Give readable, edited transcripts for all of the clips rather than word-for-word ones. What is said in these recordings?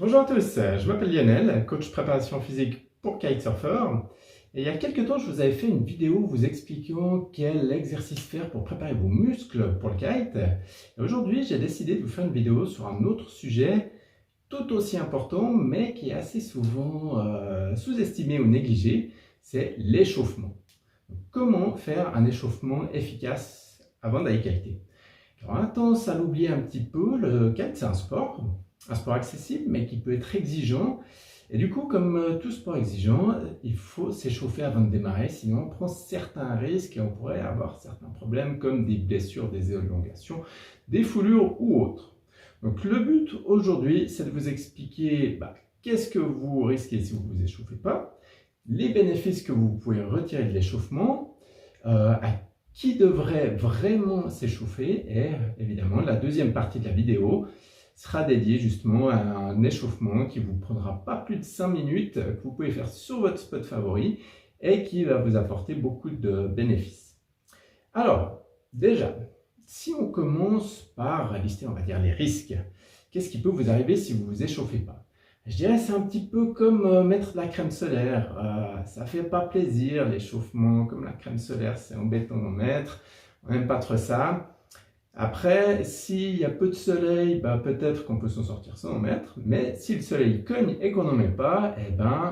Bonjour à tous, je m'appelle Lionel, coach préparation physique pour kitesurfer. Et il y a quelques temps, je vous avais fait une vidéo vous expliquant quel exercice faire pour préparer vos muscles pour le kite. Et aujourd'hui, j'ai décidé de vous faire une vidéo sur un autre sujet tout aussi important, mais qui est assez souvent sous-estimé ou négligé, c'est l'échauffement. Comment faire un échauffement efficace avant d'aller kiter? Alors, on a tendance à l'oublier un petit peu, le kite c'est un sport accessible mais qui peut être exigeant. Et du coup, comme tout sport exigeant, il faut s'échauffer avant de démarrer, sinon on prend certains risques et on pourrait avoir certains problèmes comme des blessures, des élongations, des foulures ou autres. Donc le but aujourd'hui, c'est de vous expliquer qu'est-ce que vous risquez si vous ne vous échauffez pas, les bénéfices que vous pouvez retirer de l'échauffement, à qui devrait vraiment s'échauffer, et évidemment la deuxième partie de la vidéo sera dédiée justement à un échauffement qui ne vous prendra pas plus de 5 minutes, que vous pouvez faire sur votre spot favori et qui va vous apporter beaucoup de bénéfices. Alors, déjà, si on commence par lister, on va dire, les risques, qu'est-ce qui peut vous arriver si vous ne vous échauffez pas? Je dirais c'est un petit peu comme mettre de la crème solaire. Ça fait pas plaisir l'échauffement, comme la crème solaire, c'est embêtant d'en mettre. On n'aime pas trop ça. Après, s'il y a peu de soleil, peut-être qu'on peut s'en sortir sans en mettre. Mais si le soleil cogne et qu'on n'en met pas,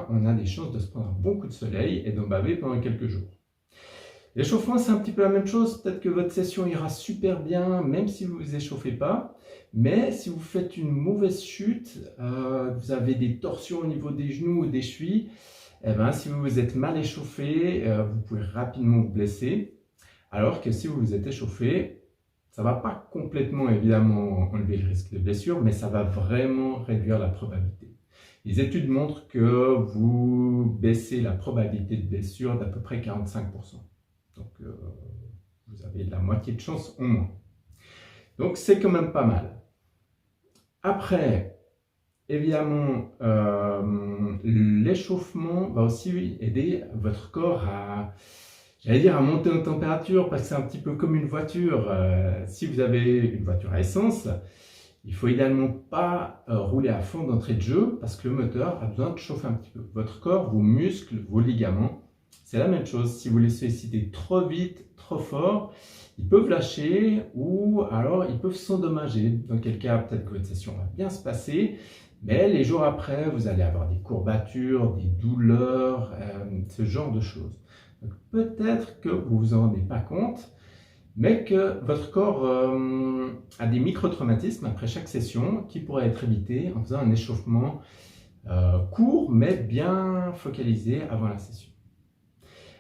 on a des chances de se prendre un bon coup de soleil et d'en baver pendant quelques jours. L'échauffement, c'est un petit peu la même chose. Peut-être que votre session ira super bien, même si vous ne vous échauffez pas. Mais si vous faites une mauvaise chute, vous avez des torsions au niveau des genoux ou des chevilles, si vous vous êtes mal échauffé, vous pouvez rapidement vous blesser. Alors que si vous vous êtes échauffé, ça ne va pas complètement évidemment enlever le risque de blessure, mais ça va vraiment réduire la probabilité. Les études montrent que vous baissez la probabilité de blessure d'à peu près 45%. Donc, vous avez la moitié de chance en moins. Donc, c'est quand même pas mal. Après, évidemment, l'échauffement va aussi aider votre corps à, j'allais dire, à monter en température, parce que c'est un petit peu comme une voiture. Si vous avez une voiture à essence, il ne faut idéalement pas rouler à fond d'entrée de jeu, parce que le moteur a besoin de chauffer un petit peu. Votre corps, vos muscles, vos ligaments, c'est la même chose. Si vous les sollicitez trop vite, trop fort, ils peuvent lâcher ou alors ils peuvent s'endommager. Dans quel cas, peut-être que votre session va bien se passer, mais les jours après, vous allez avoir des courbatures, des douleurs, ce genre de choses. Donc peut-être que vous ne vous en rendez pas compte, mais que votre corps a des micro-traumatismes après chaque session qui pourraient être évités en faisant un échauffement court, mais bien focalisé avant la session.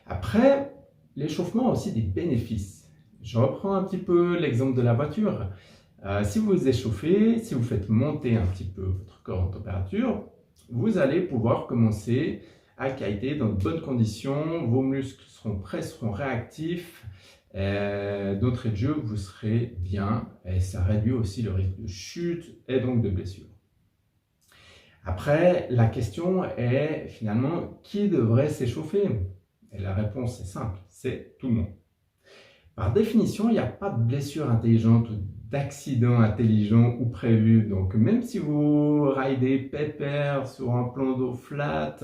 Après, l'échauffement a aussi des bénéfices. Je reprends un petit peu l'exemple de la voiture. Si vous vous échauffez, si vous faites monter un petit peu votre corps en température, vous allez pouvoir commencer à kiter dans de bonnes conditions. Vos muscles seront prêts, seront réactifs. D'entrée de jeu, vous serez bien et ça réduit aussi le risque de chute et donc de blessure. Après, la question est finalement qui devrait s'échauffer? Et la réponse est simple, c'est tout le monde. Par définition, il n'y a pas de blessure intelligente ou d'accident intelligent ou prévu. Donc même si vous ridez pépère sur un plan d'eau flat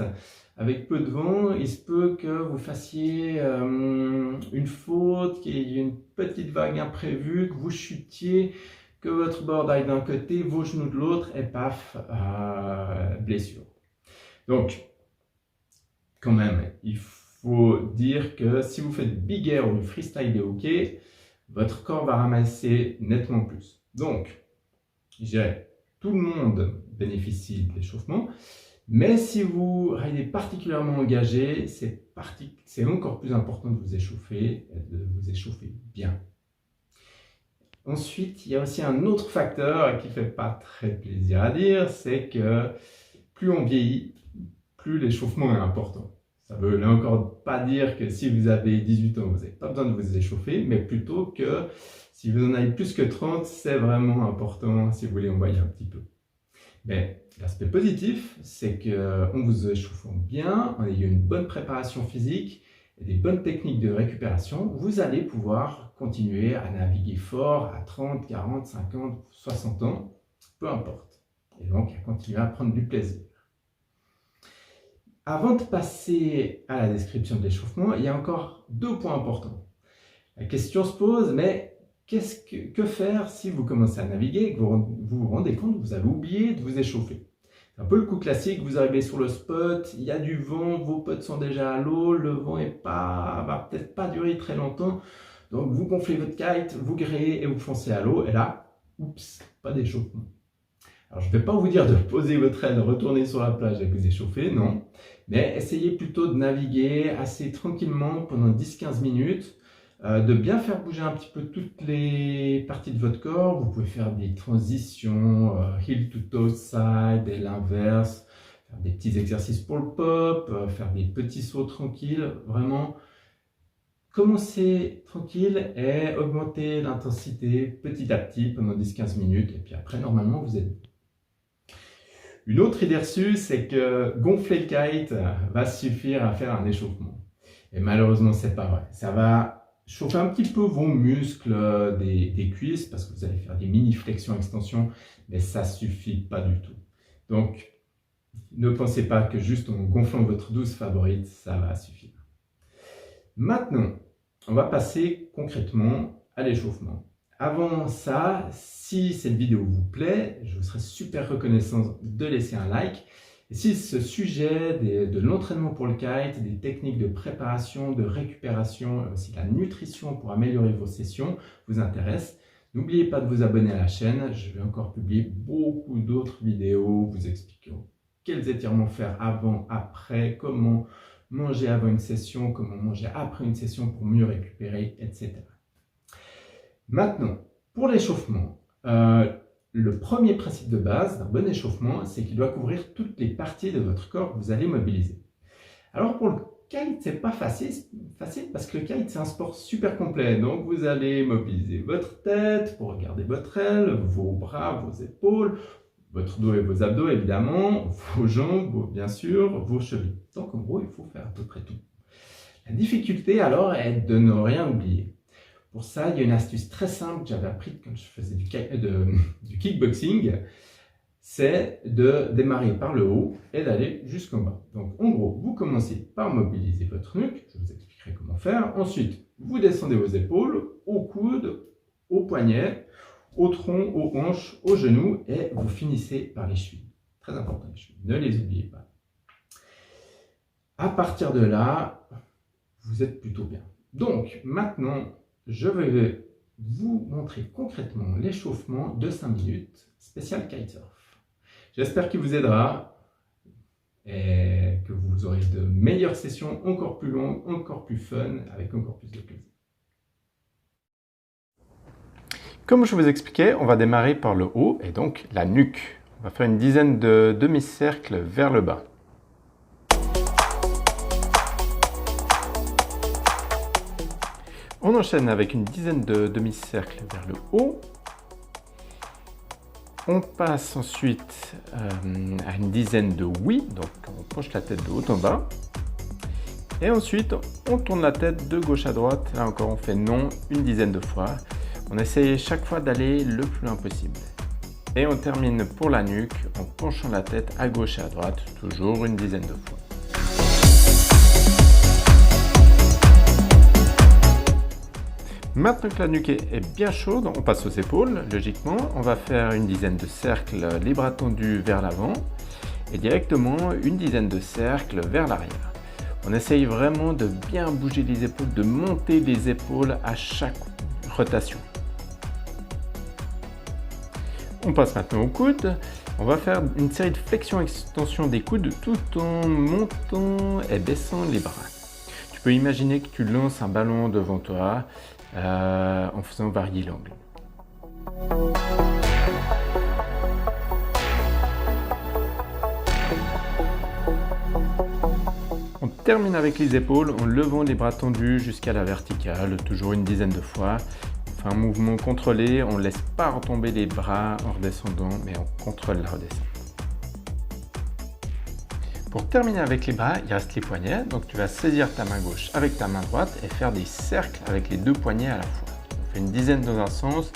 avec peu de vent, il se peut que vous fassiez une faute, qu'il y ait une petite vague imprévue, que vous chutiez, que votre board aille d'un côté, vos genoux de l'autre et paf, blessure. Donc, quand même, il faut dire que si vous faites big air ou du freestyle de hockey, votre corps va ramasser nettement plus. Donc, je dirais, tout le monde bénéficie de l'échauffement, mais si vous ridez particulièrement engagé, c'est encore plus important de vous échauffer et de vous échauffer bien. Ensuite, il y a aussi un autre facteur qui ne fait pas très plaisir à dire, c'est que plus on vieillit, plus l'échauffement est important. Ça ne veut là encore pas dire que si vous avez 18 ans, vous n'avez pas besoin de vous échauffer, mais plutôt que si vous en avez plus que 30, c'est vraiment important si vous voulez envoyer un petit peu. Mais l'aspect positif, c'est qu'en vous échauffant bien, en ayant une bonne préparation physique et des bonnes techniques de récupération, vous allez pouvoir continuer à naviguer fort à 30, 40, 50, 60 ans, peu importe. et donc à continuer à prendre du plaisir. Avant de passer à la description de l'échauffement, il y a encore 2 points importants. La question se pose, mais que faire si vous commencez à naviguer et que vous vous rendez compte que vous avez oublié de vous échauffer? C'est un peu le coup classique, vous arrivez sur le spot, il y a du vent, vos potes sont déjà à l'eau, le vent va peut-être pas durer très longtemps, donc vous gonflez votre kite, vous gréez et vous foncez à l'eau, et là, oups, pas d'échauffement. Alors je ne vais pas vous dire de poser votre aile, de retourner sur la plage et vous échauffer, non, mais essayez plutôt de naviguer assez tranquillement pendant 10-15 minutes, de bien faire bouger un petit peu toutes les parties de votre corps. Vous pouvez faire des transitions, heel to toe side et l'inverse, faire des petits exercices pour le pop, faire des petits sauts tranquilles. Vraiment, commencez tranquille et augmentez l'intensité petit à petit pendant 10-15 minutes. Et puis après, normalement, vous êtes... Une autre idée reçue, c'est que gonfler le kite va suffire à faire un échauffement. Et malheureusement, c'est pas vrai. Ça va chauffer un petit peu vos muscles des cuisses parce que vous allez faire des mini flexions-extensions, mais ça suffit pas du tout. Donc, ne pensez pas que juste en gonflant votre douce favorite, ça va suffire. Maintenant, on va passer concrètement à l'échauffement. Avant ça, si cette vidéo vous plaît, je vous serais super reconnaissant de laisser un like. Et si ce sujet de l'entraînement pour le kite, des techniques de préparation, de récupération, aussi la nutrition pour améliorer vos sessions vous intéresse, n'oubliez pas de vous abonner à la chaîne. Je vais encore publier beaucoup d'autres vidéos vous expliquant quels étirements faire avant, après, comment manger avant une session, comment manger après une session pour mieux récupérer, etc. Maintenant, pour l'échauffement, le premier principe de base d'un bon échauffement, c'est qu'il doit couvrir toutes les parties de votre corps que vous allez mobiliser. Alors pour le kite, c'est pas facile parce que le kite, c'est un sport super complet. Donc vous allez mobiliser votre tête pour regarder votre aile, vos bras, vos épaules, votre dos et vos abdos évidemment, vos jambes, bien sûr, vos chevilles. Donc en gros, il faut faire à peu près tout. La difficulté alors est de ne rien oublier. Pour ça, il y a une astuce très simple que j'avais apprise quand je faisais du kickboxing, c'est de démarrer par le haut et d'aller jusqu'en bas. Donc en gros, vous commencez par mobiliser votre nuque, je vous expliquerai comment faire. Ensuite, vous descendez aux épaules, aux coudes, aux poignets, au tronc, aux hanches, aux genoux et vous finissez par les chevilles. Très important les chevilles, ne les oubliez pas. À partir de là, vous êtes plutôt bien. Donc maintenant, je vais vous montrer concrètement l'échauffement de 5 minutes spécial kitesurf. J'espère qu'il vous aidera et que vous aurez de meilleures sessions encore plus longues, encore plus fun, avec encore plus de plaisir. Comme je vous expliquais, on va démarrer par le haut et donc la nuque. On va faire une dizaine de demi-cercles vers le bas. On enchaîne avec une dizaine de demi-cercles vers le haut. On passe ensuite à une dizaine de oui, donc on penche la tête de haut en bas. Et ensuite, on tourne la tête de gauche à droite. Là encore, on fait non une dizaine de fois. On essaye chaque fois d'aller le plus loin possible. Et on termine pour la nuque en penchant la tête à gauche et à droite, toujours une dizaine de fois. Maintenant que la nuque est bien chaude, on passe aux épaules, logiquement. On va faire une dizaine de cercles, les bras tendus vers l'avant et directement une dizaine de cercles vers l'arrière. On essaye vraiment de bien bouger les épaules, de monter les épaules à chaque rotation. On passe maintenant aux coudes. On va faire une série de flexions-extensions des coudes tout en montant et baissant les bras. Tu peux imaginer que tu lances un ballon devant toi en faisant varier l'angle. On termine avec les épaules en levant les bras tendus jusqu'à la verticale, toujours une dizaine de fois. On fait un mouvement contrôlé, on ne laisse pas retomber les bras en redescendant, mais on contrôle la redescente. Pour terminer avec les bras, il reste les poignets. Donc tu vas saisir ta main gauche avec ta main droite et faire des cercles avec les deux poignets à la fois. On fait une dizaine dans un sens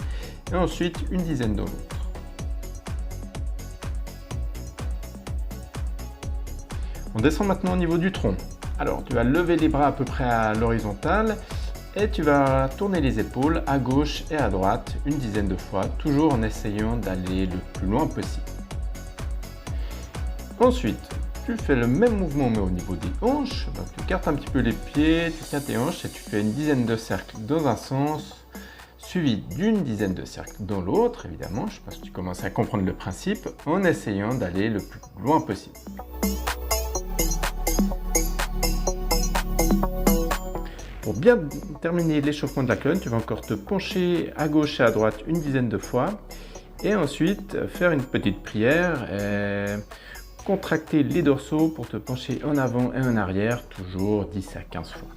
et ensuite une dizaine dans l'autre. On descend maintenant au niveau du tronc. Alors, tu vas lever les bras à peu près à l'horizontale et tu vas tourner les épaules à gauche et à droite une dizaine de fois, toujours en essayant d'aller le plus loin possible. Ensuite, tu fais le même mouvement mais au niveau des hanches. Donc, tu cartes un petit peu les pieds, tu tiens tes hanches et tu fais une dizaine de cercles dans un sens, suivi d'une dizaine de cercles dans l'autre, évidemment. Je pense que tu commences à comprendre le principe en essayant d'aller le plus loin possible. Pour bien terminer l'échauffement de la colonne, tu vas encore te pencher à gauche et à droite une dizaine de fois et ensuite faire une petite prière et contracter les dorsaux pour te pencher en avant et en arrière, toujours 10 à 15 fois.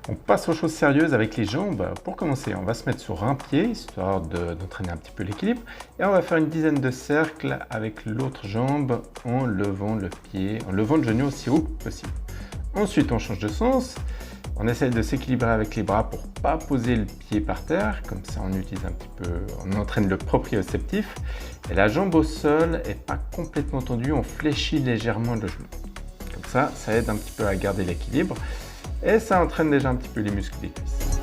On passe aux choses sérieuses avec les jambes. Pour commencer, on va se mettre sur un pied, histoire d'entraîner un petit peu l'équilibre. Et on va faire une dizaine de cercles avec l'autre jambe en levant le pied, en levant le genou aussi haut que possible. Ensuite, on change de sens. On essaie de s'équilibrer avec les bras pour ne pas poser le pied par terre. Comme ça, on utilise un petit peu, on entraîne le proprioceptif. Et la jambe au sol n'est pas complètement tendue, on fléchit légèrement le genou. Comme ça aide un petit peu à garder l'équilibre. Et ça entraîne déjà un petit peu les muscles des cuisses.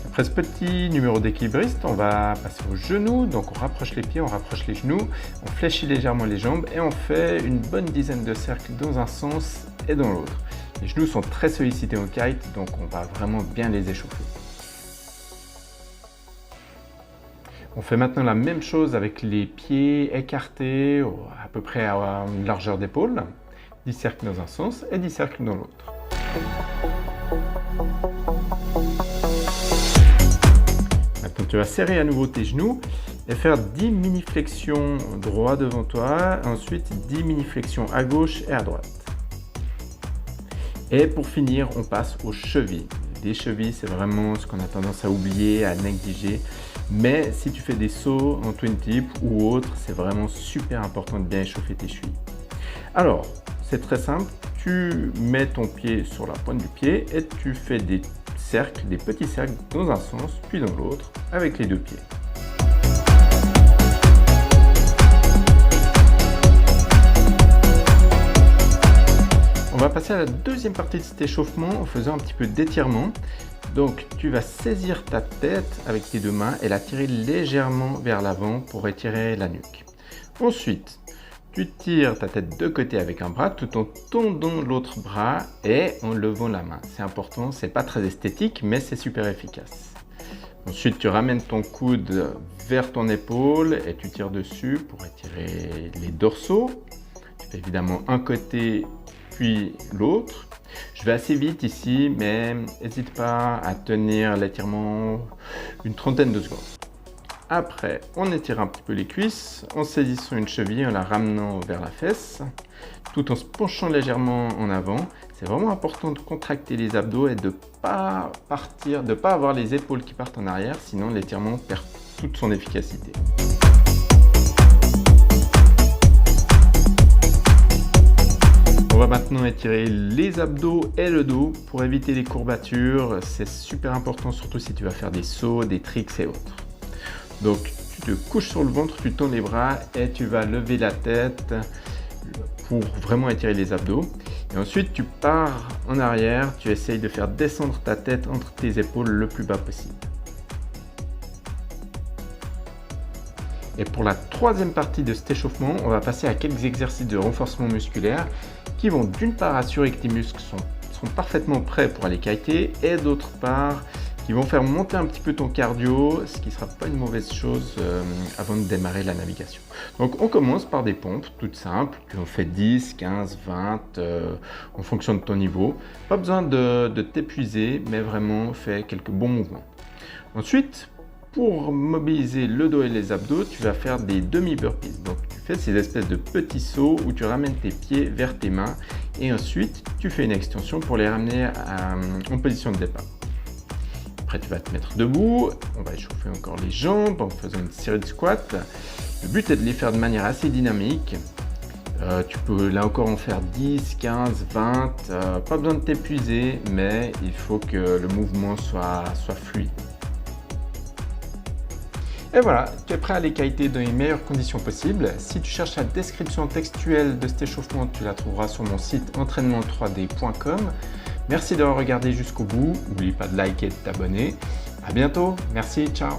Après ce petit numéro d'équilibriste, on va passer aux genoux. Donc on rapproche les pieds, on rapproche les genoux, on fléchit légèrement les jambes et on fait une bonne dizaine de cercles dans un sens et dans l'autre. Les genoux sont très sollicités au kite, donc on va vraiment bien les échauffer. On fait maintenant la même chose avec les pieds écartés à peu près à une largeur d'épaule. 10 cercles dans un sens et 10 cercles dans l'autre. Maintenant, tu vas serrer à nouveau tes genoux et faire 10 mini-flexions droit devant toi. Ensuite, 10 mini-flexions à gauche et à droite. Et pour finir, on passe aux chevilles. Les chevilles, c'est vraiment ce qu'on a tendance à oublier, à négliger. Mais si tu fais des sauts en twin tip ou autre, c'est vraiment super important de bien échauffer tes chevilles. Alors, c'est très simple. Tu mets ton pied sur la pointe du pied et tu fais des cercles, des petits cercles dans un sens puis dans l'autre avec les deux pieds. On va passer à la deuxième partie de cet échauffement en faisant un petit peu d'étirement. Donc tu vas saisir ta tête avec tes deux mains et la tirer légèrement vers l'avant pour étirer la nuque. Ensuite, tu tires ta tête de côté avec un bras tout en tendant l'autre bras et en levant la main. C'est important, c'est pas très esthétique mais c'est super efficace. Ensuite, tu ramènes ton coude vers ton épaule et tu tires dessus pour étirer les dorsaux. Tu fais évidemment un côté puis l'autre. Je vais assez vite ici, mais n'hésite pas à tenir l'étirement une trentaine de secondes. Après, on étire un petit peu les cuisses en saisissant une cheville, en la ramenant vers la fesse, tout en se penchant légèrement en avant. C'est vraiment important de contracter les abdos et de pas avoir les épaules qui partent en arrière, sinon l'étirement perd toute son efficacité. On va maintenant étirer les abdos et le dos pour éviter les courbatures. C'est super important, surtout si tu vas faire des sauts, des tricks et autres. Donc, tu te couches sur le ventre, tu tends les bras et tu vas lever la tête pour vraiment étirer les abdos. Et ensuite, tu pars en arrière, tu essayes de faire descendre ta tête entre tes épaules le plus bas possible. Et pour la troisième partie de cet échauffement, on va passer à quelques exercices de renforcement musculaire qui vont d'une part assurer que tes muscles sont parfaitement prêts pour aller kiter et d'autre part qui vont faire monter un petit peu ton cardio, ce qui ne sera pas une mauvaise chose avant de démarrer la navigation. Donc on commence par des pompes toutes simples, que l'on fait 10, 15, 20 en fonction de ton niveau. Pas besoin de t'épuiser, mais vraiment fais quelques bons mouvements. Ensuite, pour mobiliser le dos et les abdos, tu vas faire des demi-burpees. Donc tu fais ces espèces de petits sauts où tu ramènes tes pieds vers tes mains et ensuite tu fais une extension pour les ramener en position de départ. Après tu vas te mettre debout, on va échauffer encore les jambes en faisant une série de squats. Le but est de les faire de manière assez dynamique. Tu peux là encore en faire 10, 15, 20, pas besoin de t'épuiser, mais il faut que le mouvement soit fluide. Et voilà, tu es prêt à les kiter dans les meilleures conditions possibles. Si tu cherches la description textuelle de cet échauffement, tu la trouveras sur mon site entraînement3d.com. Merci d'avoir regardé jusqu'au bout, n'oublie pas de liker et de t'abonner. À bientôt, merci, ciao.